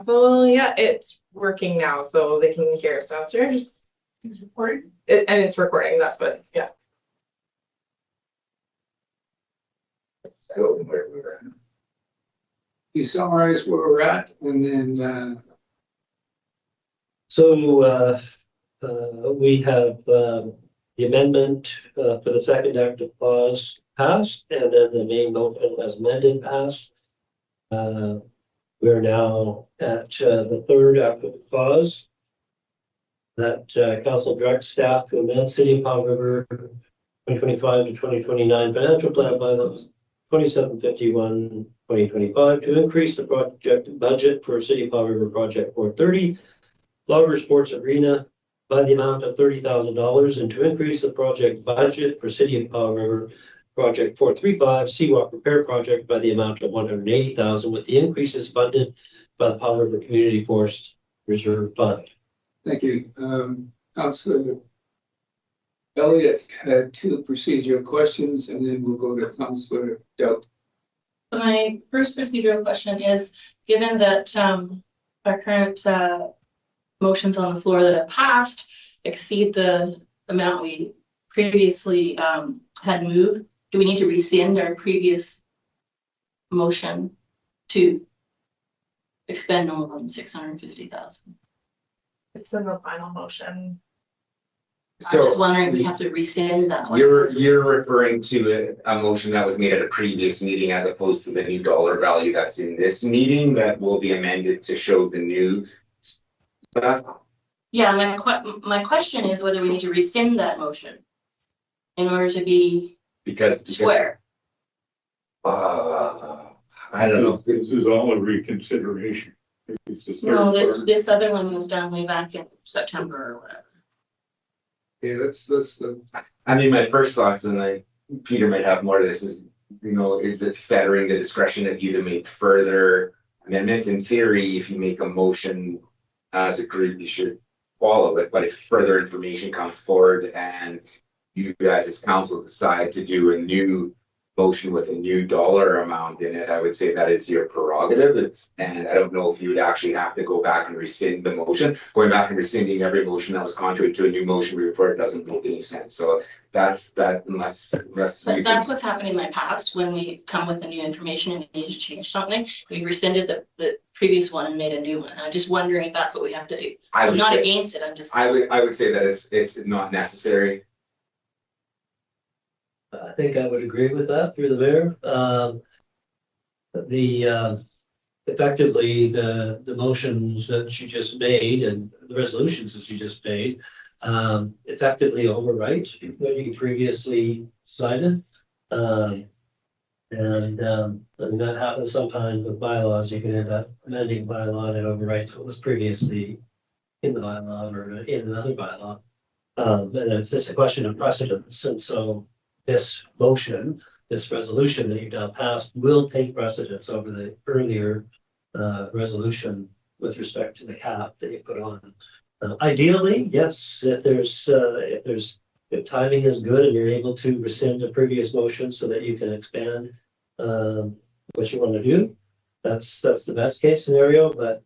So yeah, it's working now, so they can hear us downstairs. It's recording. And it's recording. That's what. Yeah. So where we're at. You summarize where we're at, and then We have the amendment for the second active clause passed, and then the main motion as amended passed. We're now at the third active clause that council directs staff to amend City of Palm River 2025 to 2029 financial plan by the 2751-2025 to increase the project budget for City of Palm River Project 430 Logger Sports Arena by the amount of $30,000 and to increase the project budget for City of Palm River Project 435 Seawalk Repair Project by the amount of $180,000, with the increases funded by the Palm River Community Forest Reserve Fund. thank you. Councillor Elliott had two procedural questions, and then we'll go to Councillor Doubt. My first procedural question is, given that our current motions on the floor that have passed exceed the amount we previously had moved, do we need to rescind our previous motion to expend no more than $650,000? It's in the final motion. I'm just wondering if we have to rescind that one. You're referring to a motion that was made at a previous meeting as opposed to the new dollar value that's in this meeting that will be amended to show the new stuff. Yeah, my question is whether we need to rescind that motion in order to be square. I don't know. This is all a reconsideration. It's the third No, part. this other one was done way back in September or whatever. Yeah, that's I mean, my first thoughts, and Peter might have more of this, is, is it fettering the discretion of you to make further amendments? In theory, if you make a motion as a group, you should follow it. But if further information comes forward and you guys as council decide to do a new motion with a new dollar amount in it, I would say that is your prerogative. And I don't know if you would actually have to go back and rescind the motion. Going back and rescinding every motion that was contrary to a new motion before, it doesn't make any sense. So that's that, unless But that's what's happened in my past when we come with the new information and we need to change something. We rescinded the previous one and made a new one. I'm just wondering if that's what we have to do. I'm not against it. I'm just. I would say that it's not necessary. I think I would agree with that through the mayor. Effectively the motions that she just made and the resolutions that she just made effectively overwrite what you previously cited. I mean, that happens sometimes with bylaws. You can end up amending bylaw and it overwrites what was previously in the bylaw or in another bylaw. And it's just a question of precedence. And so this motion, this resolution that you've now passed, will take precedence over the earlier resolution with respect to the cap that you put on. Ideally, yes, if timing is good and you're able to rescind a previous motion so that you can expand what you want to do, that's the best case scenario. But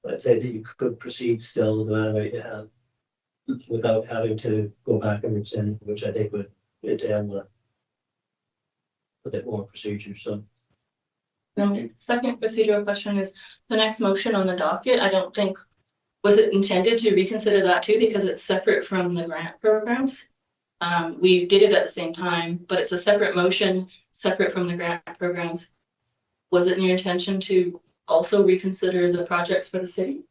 I'd say that you could proceed still the manner you have without having to go back and rescind, which I think would have a bit more procedure. So The second procedural question is the next motion on the docket. I don't think, was it intended to reconsider that too, because it's separate from the grant programs? We did it at the same time, but it's a separate motion, separate from the grant programs. Was it your intention to also reconsider the projects for the city?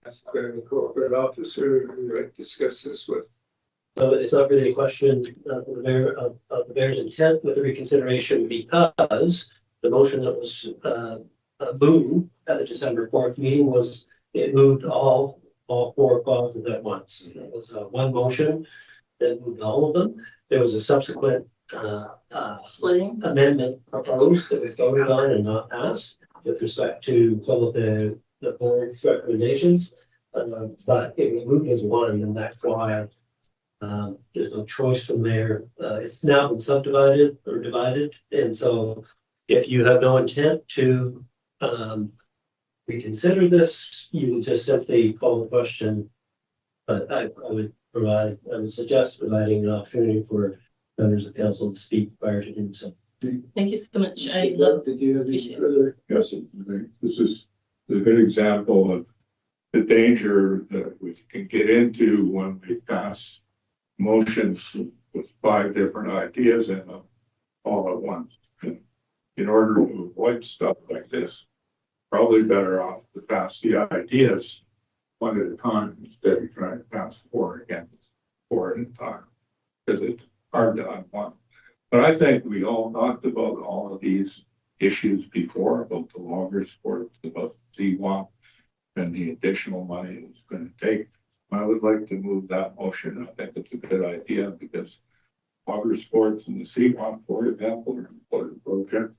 that's the corporate officer who I discussed this with. So it's not really a question of the mayor's intent with the reconsideration, because the motion that was moved at the December 4th meeting was, it moved all four clauses at once. It was one motion that moved all of them. There was a subsequent amendment proposed that was voted on and not passed with respect to some of the board's recommendations. But it was moved as one, and that's why there's no choice from there. It's now been subdivided or divided, and so if you have no intent to reconsider this, you would just simply call the question. But I would suggest providing an opportunity for members of council to speak prior to doing so. Thank you so much. I love. Did you have any Appreciate it. further? Yes, I think this is a good example of the danger that we can get into when we pass motions with 5 different ideas in them all at once. And in order to avoid stuff like this, probably better off to pass the ideas one at a time instead of trying to pass 4 at a time, because it's hard to unwind. But I think we all talked about all of these issues before, about the longer sports, about CWAP, and the additional money it's going to take. I would like to move that motion. I think it's a good idea because water sports and the CWAP, for example, are important projects.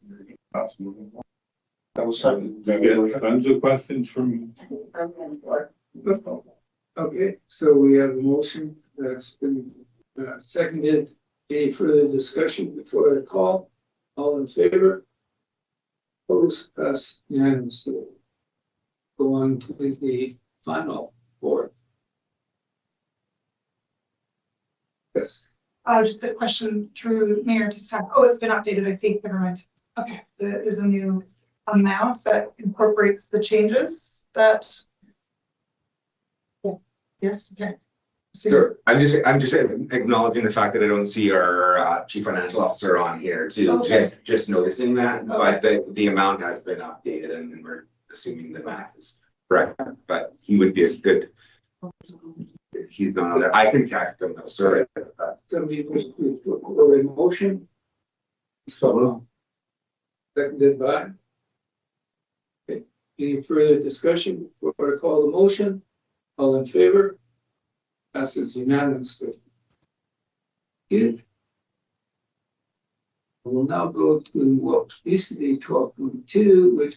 I will second. I get tons of questions from. Okay, so we have a motion that's been seconded. Any further discussion before I call? All in favor? Opposed? Passed unanimously. Go on to the final board. Yes. Just a question through the mayor to staff. Oh, it's been updated, I think, never mind. Okay, there's a new amount that incorporates the changes that. Yes, okay. Sure. I'm just acknowledging the fact that I don't see our chief financial officer on here too. Okay. Just noticing that, but the amount has been updated and we're assuming the math is correct. But he would be a good. If he's not on there, I can catch them though. Sorry. Somebody wants to put forward a motion. So, seconded by. Okay. Any further discussion before I call the motion? All in favor? Passes unanimously. Good. We'll now go to what used to be 12.2, which